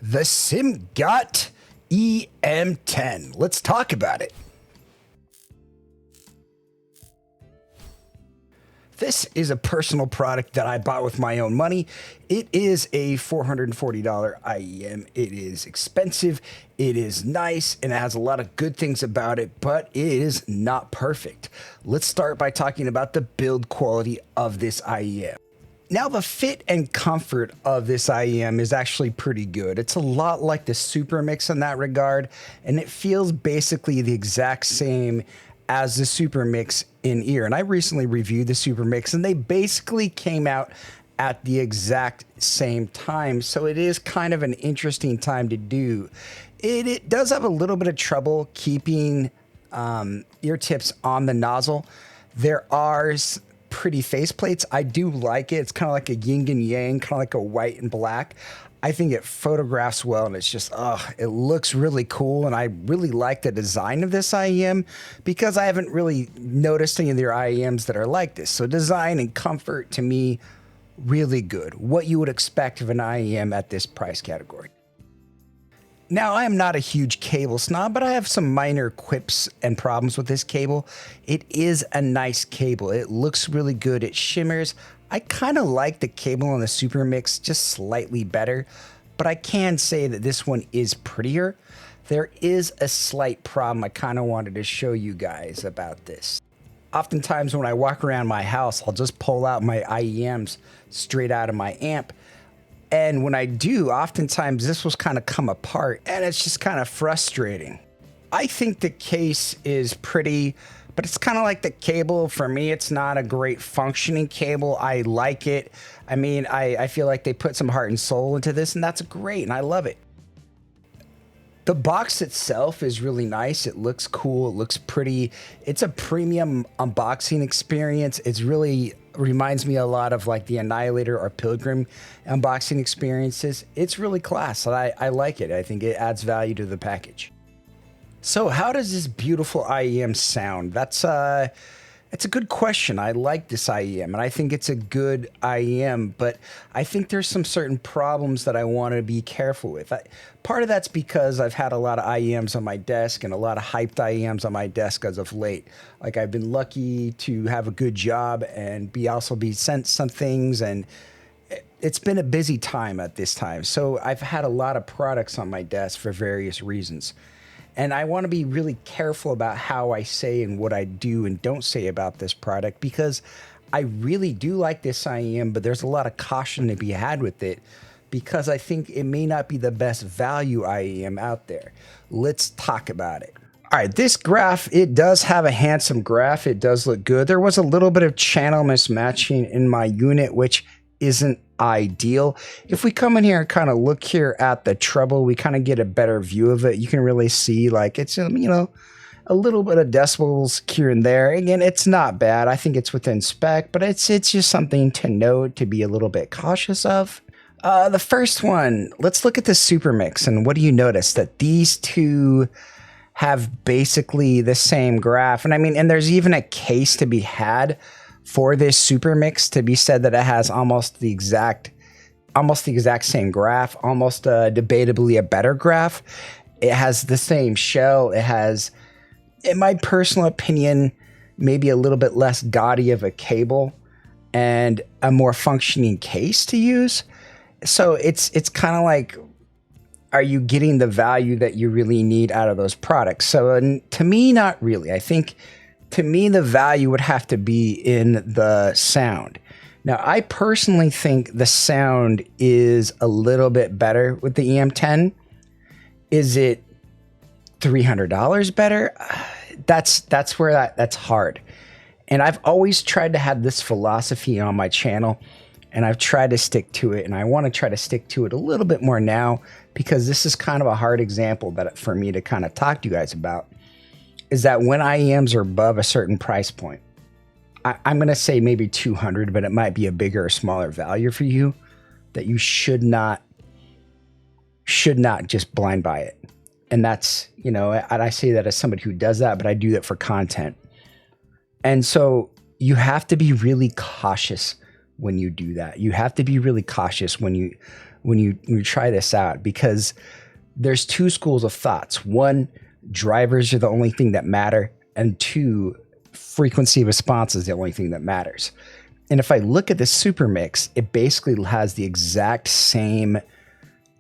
the Simgot EM10. Let's talk about it. This is a personal product that I bought with my own money. It is a $440 IEM. It is expensive, it is nice, and it has a lot of good things about it, but it is not perfect. Let's start by talking about the build quality of this IEM. Now, the fit and comfort of this IEM is actually pretty good. It's a lot like the Super Mix in that regard, and it feels basically the exact same as the Super Mix in ear. And I recently reviewed the Super Mix, and they basically came out at the exact same time. So it is kind of an interesting time to do. It does have a little bit of trouble keeping ear tips on the nozzle. There are pretty faceplates. I do like it. It's kind of like a yin and yang, kind of like a white and black. I think it photographs well, and it's just, it looks really cool. And I really like the design of this IEM because I haven't really noticed any of their IEMs that are like this. So design and comfort, to me, really good. What you would expect of an IEM at this price category. Now, I am not a huge cable snob, but I have some minor quips and problems with this cable. It is a nice cable. It looks really good. It shimmers. I kind of like the cable on the Super Mix just slightly better, but I can say that this one is prettier. There is a slight problem I kind of wanted to show you guys about this. Oftentimes when I walk around my house, I'll just pull out my IEMs straight out of my amp. And when I do, oftentimes this will kind of come apart, and it's just kind of frustrating. I think the case is pretty, but it's kind of like the cable. For me, it's not a great functioning cable. I like it. I mean, I feel like they put some heart and soul into this, and that's great, and I love it. The box itself is really nice. It looks cool. It looks pretty. It's a premium unboxing experience. It's really reminds me a lot of like the Annihilator or Pilgrim unboxing experiences. It's really class, and I like it. I think it adds value to the package. So how does this beautiful IEM sound? That's it's a good question. I like this IEM, and I think it's a good IEM, but I think there's some certain problems that I want to be careful with. Part of that's because I've had a lot of IEMs on my desk and a lot of hyped IEMs on my desk as of late. Like, I've been lucky to have a good job and also be sent some things, and it's been a busy time at this time. So I've had a lot of products on my desk for various reasons. And I want to be really careful about how I say and what I do and don't say about this product, because I really do like this IEM, but there's a lot of caution to be had with it because I think it may not be the best value IEM out there. Let's talk about it. All right, this graph, it does have a handsome graph. It does look good. There was a little bit of channel mismatching in my unit, which isn't ideal. If we come in here and kind of look here at the treble, we kind of get a better view of it. You can really see like it's, you know, a little bit of decibels here and there. Again, it's not bad. I think it's within spec, but it's just something to note, to be a little bit cautious of. The first one, let's look at the Super Mix. And what do you notice? That these two have basically the same graph. And I mean, and there's even a case to be had for this Super Mix to be said that it has almost the exact same graph, almost debatably a better graph. It has the same shell. It has, in my personal opinion, maybe a little bit less gaudy of a cable and a more functioning case to use. So it's kind of like, are you getting the value that you really need out of those products? So to me, not really. I think to me, the value would have to be in the sound. Now, I personally think the sound is a little bit better with the EM10. Is it $300 better? That's where that's hard. And I've always tried to have this philosophy on my channel, and I've tried to stick to it, and I want to try to stick to it a little bit more now, because this is kind of a hard example that for me to kind of talk to you guys about, is that when IEMs are above a certain price point, I'm going to say maybe 200, but it might be a bigger or smaller value for you, that you should not just blind buy it. And that's, you know, and I say that as somebody who does that, but I do that for content. And so you have to be really cautious when you do that. You have to be really cautious when when you try this out, because there's two schools of thoughts. One, drivers are the only thing that matter, and two, frequency of response is the only thing that matters. And if I look at the Super Mix, it basically has the exact same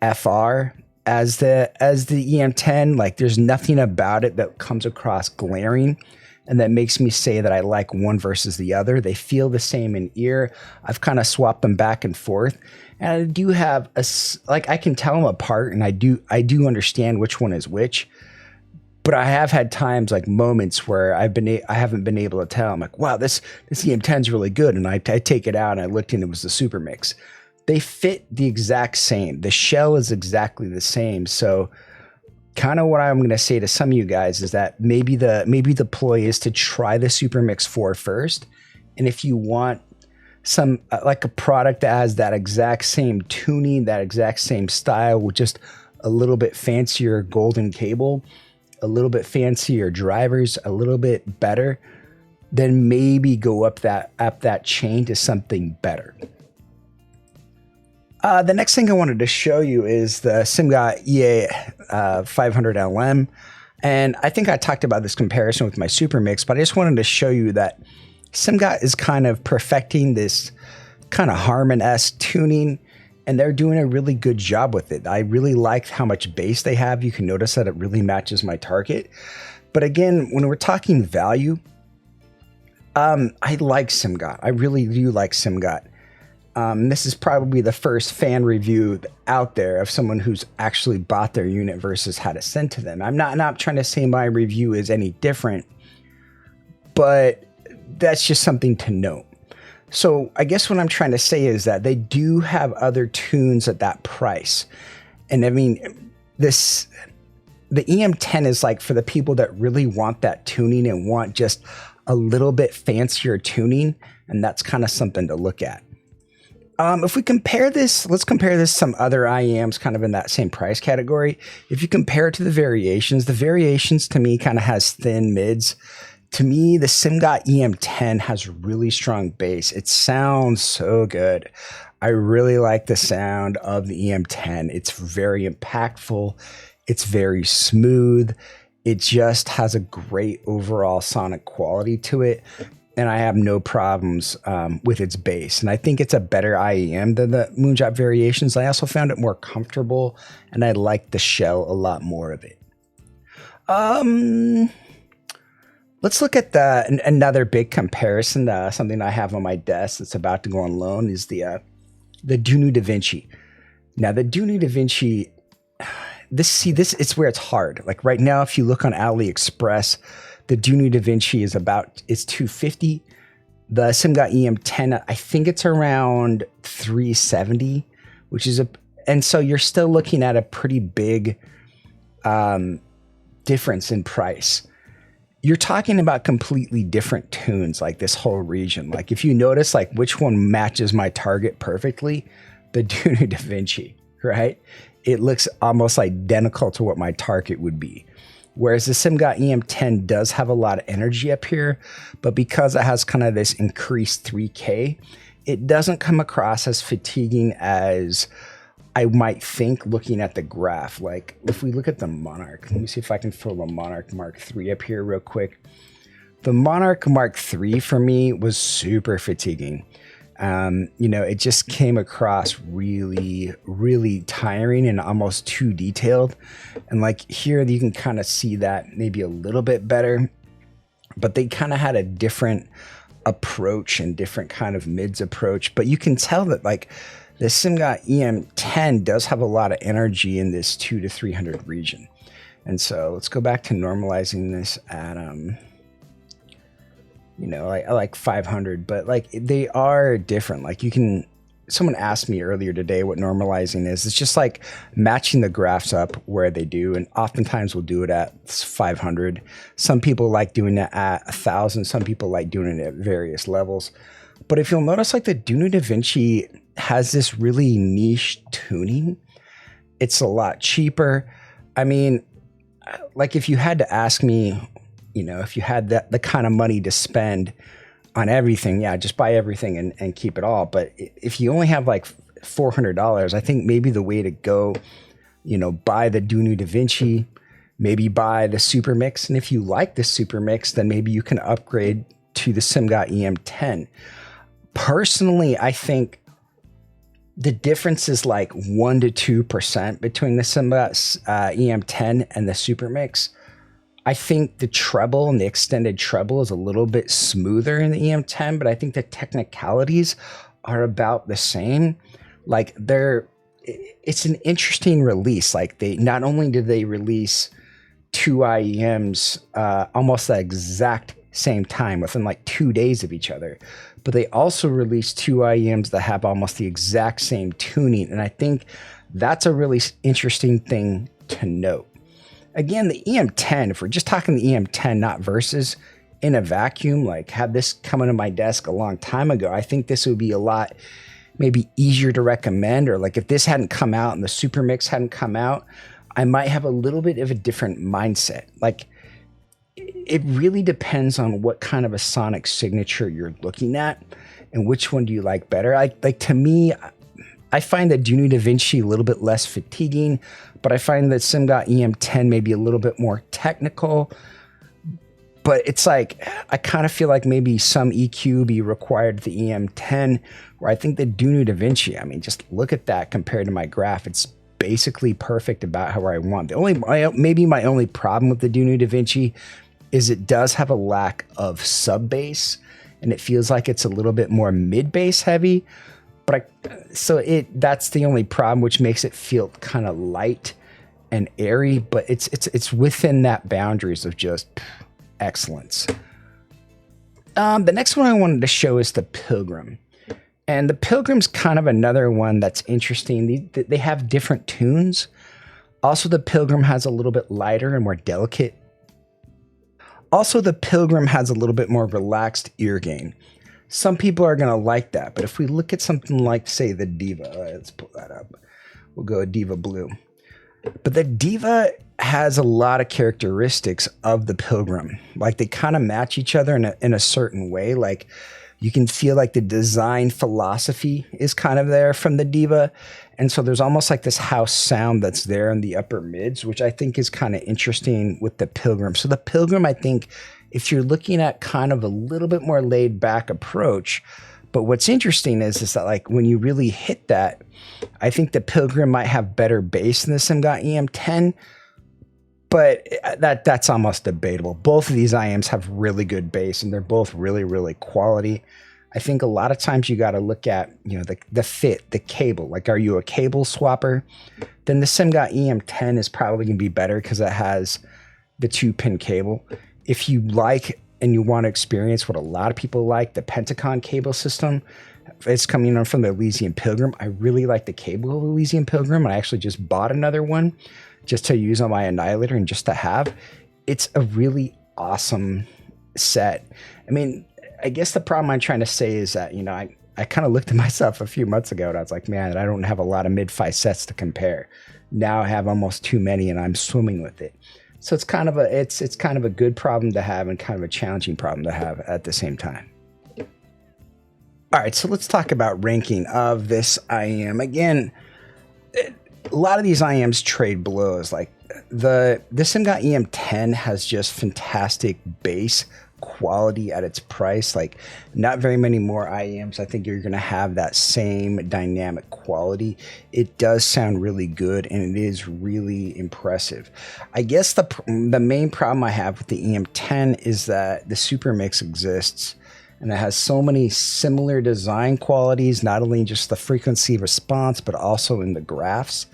FR as the EM10. Like, there's nothing about it that comes across glaring and that makes me say that I like one versus the other. They feel the same in ear. I've kind of swapped them back and forth, and I do have I can tell them apart, and I do understand which one is which. But I have had times, like moments, where I haven't been able to tell. I'm like, wow, this EM10 is really good, and I take it out and I looked and it was the Super Mix. They fit the exact same. The shell is exactly the same. So kind of what I'm going to say to some of you guys is that maybe the ploy is to try the Super Mix 4 first. And if you want some like a product that has that exact same tuning, that exact same style with just a little bit fancier golden cable, a little bit fancier drivers, a little bit better, then maybe go up that chain to something better. The next thing I wanted to show you is the Simgot EA500LM. And I think I talked about this comparison with my Super Mix, but I just wanted to show you that Simgot is kind of perfecting this kind of Harman-esque tuning, and they're doing a really good job with it. I really like how much bass they have. You can notice that it really matches my target. But again, when we're talking value, I like Simgot. I really do like Simgot. This is probably the first fan review out there of someone who's actually bought their unit versus had it sent to them. I'm not trying to say my review is any different, but that's just something to note. So I guess what I'm trying to say is that they do have other tunes at that price. And I mean, the EM10 is like for the people that really want that tuning and want just a little bit fancier tuning, and that's kind of something to look at. If we compare this, let's compare this to some other IEMs kind of in that same price category. If you compare it to the variations to me kind of has thin mids. To me, the Simgot EM10 has really strong bass. It sounds so good. I really like the sound of the EM10. It's very impactful. It's very smooth. It just has a great overall sonic quality to it. And I have no problems with its bass. And I think it's a better IEM than the Moonshot variations. I also found it more comfortable, and I like the shell a lot more of it. Let's look at another big comparison. Something I have on my desk that's about to go on loan is the Dunu Da Vinci. Now, the Dunu Da Vinci, this it's where it's hard. Like right now, if you look on AliExpress, the Dunu Da Vinci is $250. The Simgot EM10, I think it's around $370, which is and so you're still looking at a pretty big difference in price. You're talking about completely different tunes, like this whole region. Like if you notice, like which one matches my target perfectly, the Dunu Da Vinci, right? It looks almost identical to what my target would be. Whereas the Simgot EM10 does have a lot of energy up here, but because it has kind of this increased 3K, it doesn't come across as fatiguing as I might think looking at the graph. Like if we look at the Monarch, let me see if I can throw the Monarch Mark III up here real quick. The Monarch Mark III for me was super fatiguing. It just came across really, really tiring and almost too detailed. And like here, you can kind of see that maybe a little bit better, but they kind of had a different approach and different kind of mids approach. But you can tell that like the Simgot EM10 does have a lot of energy in this 200 to 300 region. And so let's go back to normalizing this at, I like 500, but like they are different. Like someone asked me earlier today what normalizing is. It's just like matching the graphs up where they do. And oftentimes we'll do it at 500. Some people like doing it at 1,000. Some people like doing it at various levels. But if you'll notice, like the Dunu Da Vinci has this really niche tuning. It's a lot cheaper. I mean, like if you had to ask me, if you had the kind of money to spend on everything, yeah, just buy everything and keep it all. But if you only have like $400, I think maybe the way to go, buy the Dunu DaVinci, maybe buy the Super Mix. And if you like the Super Mix, then maybe you can upgrade to the Simgot EM10. Personally, I think the difference is like 1 to 2% between the Simgot EM10 and the Super Mix. I think the treble and the extended treble is a little bit smoother in the EM10, but I think the technicalities are about the same. Like it's an interesting release. Like they not only did they release two IEMs almost the exact same time within like 2 days of each other, but they also released two IEMs that have almost the exact same tuning. And I think that's a really interesting thing to note. Again, the EM10, if we're just talking the EM10, not Versus, in a vacuum, like had this come into my desk a long time ago, I think this would be a lot maybe easier to recommend. Or like if this hadn't come out and the Super Mix hadn't come out, I might have a little bit of a different mindset. Like it really depends on what kind of a sonic signature you're looking at and which one do you like better. Like to me, I find the Dunu DaVinci a little bit less fatiguing, but I find that Simgot EM10 maybe a little bit more technical. But it's like, I kind of feel like maybe some EQ be required to the EM10, where I think the Dunu DaVinci, I mean, just look at that compared to my graph. It's basically perfect about how I want. Maybe my only problem with the Dunu DaVinci is it does have a lack of sub bass, and it feels like it's a little bit more mid bass heavy. That's the only problem, which makes it feel kind of light and airy, but it's within that boundaries of just excellence. The next one I wanted to show is the Pilgrim. And the Pilgrim's kind of another one that's interesting. They have different tunes. Also, the Pilgrim has a little bit lighter and more delicate. Also, the Pilgrim has a little bit more relaxed ear gain. Some people are going to like that, but if we look at something like, say, the Diva, let's pull that up. We'll go Diva Blue. But the Diva has a lot of characteristics of the Pilgrim. Like they kind of match each other in a certain way. Like you can feel like the design philosophy is kind of there from the Diva. And so there's almost like this house sound that's there in the upper mids, which I think is kind of interesting with the Pilgrim. So the Pilgrim, I think, if you're looking at kind of a little bit more laid back approach, but what's interesting is that like when you really hit that, I think the Pilgrim might have better bass than the Simgot EM10, but that's almost debatable. Both of these IEMs have really good bass and they're both really, really quality. I think a lot of times you got to look at, the fit, the cable. Like, are you a cable swapper? Then the Simgot EM10 is probably going to be better because it has the 2-pin cable. If you like and you want to experience what a lot of people like, the Pentacon cable system, it's coming on from the Elysian Pilgrim. I really like the cable of the Elysian Pilgrim. I actually just bought another one just to use on my Annihilator and just to have. It's a really awesome set. I mean, I guess the problem I'm trying to say is that, I kind of looked at myself a few months ago and I was like, man, I don't have a lot of mid-fi sets to compare. Now I have almost too many and I'm swimming with it. So it's kind of a good problem to have and kind of a challenging problem to have at the same time. All right, so let's talk about ranking of this IEM. Again, a lot of these IEMs trade blows. Like the Simgot EM10 has just fantastic bass quality at its price. Like not very many more IEMs I think you're going to have that same dynamic quality. It does sound really good and it is really impressive. I guess the main problem I have with the EM10 is that the Super Mix exists and it has so many similar design qualities, not only just the frequency response but also in the graphs,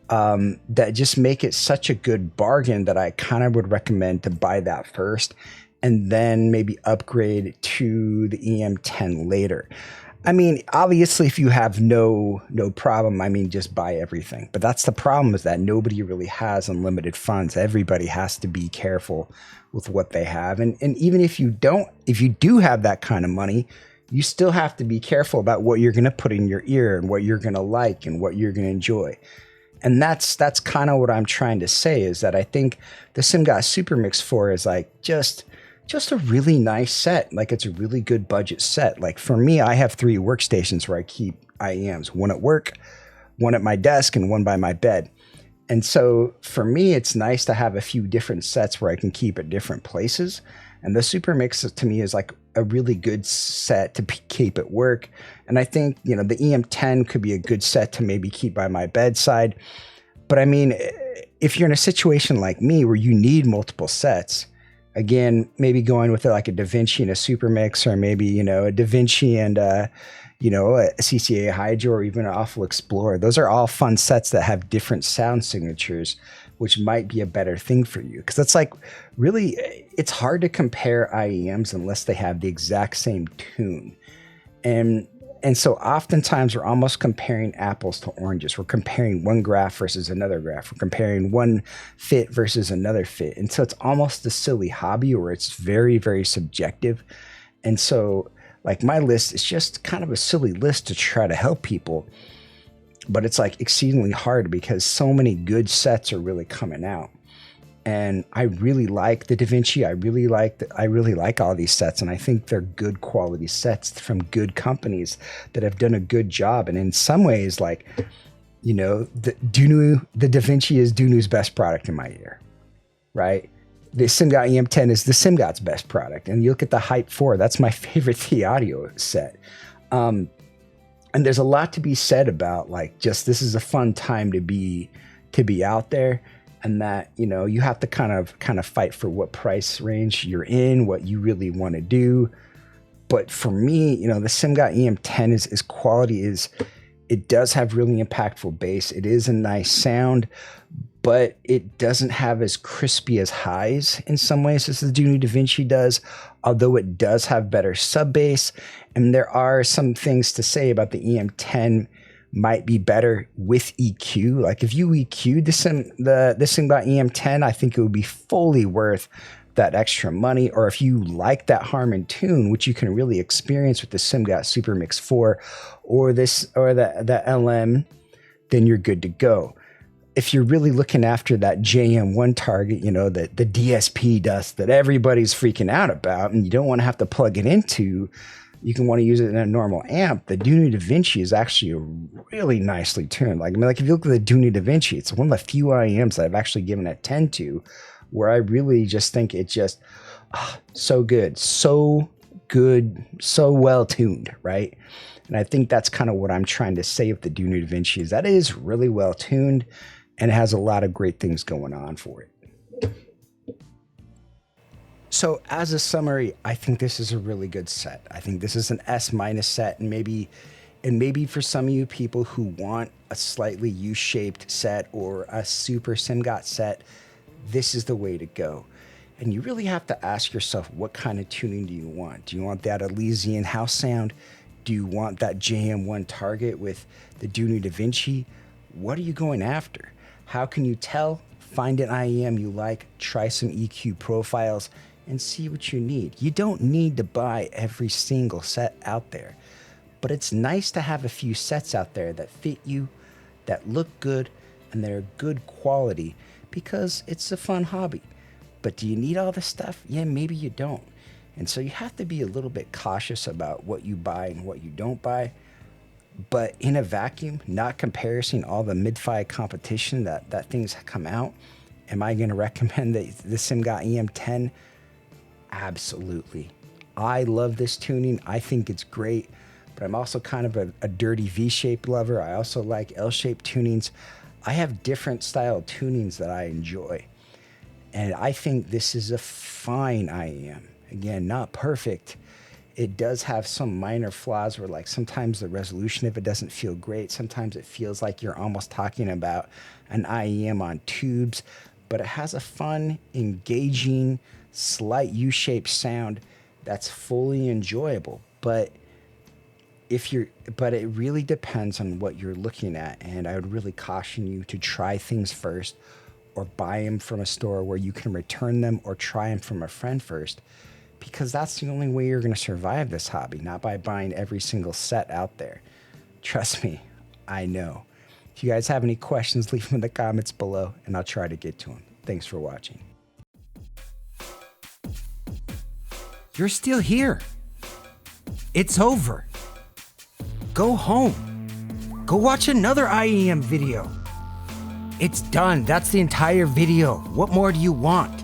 that just make it such a good bargain that I kind of would recommend to buy that first and then maybe upgrade to the EM10 later. I mean, obviously, if you have no problem, I mean, just buy everything. But that's the problem, is that nobody really has unlimited funds. Everybody has to be careful with what they have. And even if you do have that kind of money, you still have to be careful about what you're going to put in your ear and what you're going to like and what you're going to enjoy. And that's kind of what I'm trying to say, is that I think the Simgot Super Mix 4 is like just just a really nice set. Like it's a really good budget set. Like for me, I have 3 workstations where I keep IEMs, one at work, one at my desk, and one by my bed. And so for me, it's nice to have a few different sets where I can keep at different places. And the Super Mix to me is like a really good set to keep at work. And I think, the EM10 could be a good set to maybe keep by my bedside. But I mean, if you're in a situation like me where you need multiple sets, again, maybe going with like a DaVinci and a Super Mix, or maybe, a DaVinci and a CCA Hydro, or even an Awful Explorer. Those are all fun sets that have different sound signatures, which might be a better thing for you. Because it's like, really, it's hard to compare IEMs unless they have the exact same tune. And so oftentimes we're almost comparing apples to oranges. We're comparing one graph versus another graph. We're comparing one fit versus another fit. And so it's almost a silly hobby where it's very, very subjective. And so like my list is just kind of a silly list to try to help people, but it's like exceedingly hard because so many good sets are really coming out. And I really like the DaVinci. I really like all these sets, and I think they're good quality sets from good companies that have done a good job. And in some ways, like, the DaVinci is Dunu's best product in my ear, right? The Simgot EM10 is the Simgot's best product. And you look at the Hype 4, that's my favorite audio set. And there's a lot to be said about like, just this is a fun time to be out there. And that, you have to kind of fight for what price range you're in, what you really want to do. But for me, the Simgot EM10 is quality. It does have really impactful bass. It is a nice sound, but it doesn't have as crispy as highs in some ways as the Dunu DaVinci does, although it does have better sub bass. And there are some things to say about the EM10 might be better with EQ. Like if you EQ'd the Simgot EM10, I think it would be fully worth that extra money. Or if you like that Harman tune, which you can really experience with the Simgot Super Mix 4 or the LM, then you're good to go. If you're really looking after that JM1 target, the DSP dust that everybody's freaking out about, and you don't want to have to plug it into, you can want to use it in a normal amp. The Dunu DaVinci is actually really nicely tuned. Like if you look at the Dunu DaVinci, it's one of the few IEMs that I've actually given a 10 to, where I really just think it's just so good, so well tuned, right? And I think that's kind of what I'm trying to say with the Dunu DaVinci, is that it is really well tuned and it has a lot of great things going on for it. So as a summary, I think this is a really good set. I think this is an S- set, and maybe for some of you people who want a slightly U-shaped set or a super Simgot set, this is the way to go. And you really have to ask yourself, what kind of tuning do you want? Do you want that Elysian house sound? Do you want that JM1 target with the Dunu DaVinci? What are you going after? How can you tell? Find an IEM you like, try some EQ profiles, and see what you need. You don't need to buy every single set out there, but it's nice to have a few sets out there that fit you, that look good, and they're good quality, because it's a fun hobby. But do you need all this stuff? Yeah, maybe you don't. And so you have to be a little bit cautious about what you buy and what you don't buy. But in a vacuum, not comparing all the mid-fi competition that things come out, am I going to recommend the Simgot EM10? Absolutely. I love this tuning. I think it's great, but I'm also kind of a dirty V-shaped lover. I also like L-shaped tunings. I have different style tunings that I enjoy. And I think this is a fine IEM. Again, not perfect. It does have some minor flaws where like sometimes the resolution of it doesn't feel great. Sometimes it feels like you're almost talking about an IEM on tubes, but it has a fun, engaging, slight U-shaped sound that's fully enjoyable. But it really depends on what you're looking at, and I would really caution you to try things first, or buy them from a store where you can return them, or try them from a friend first, because that's the only way you're going to survive this hobby, not by buying every single set out there. Trust me, I know. If you guys have any questions, leave them in the comments below, and I'll try to get to them. Thanks for watching. You're still here. It's over. Go home. Go watch another IEM video. It's done. That's the entire video. What more do you want?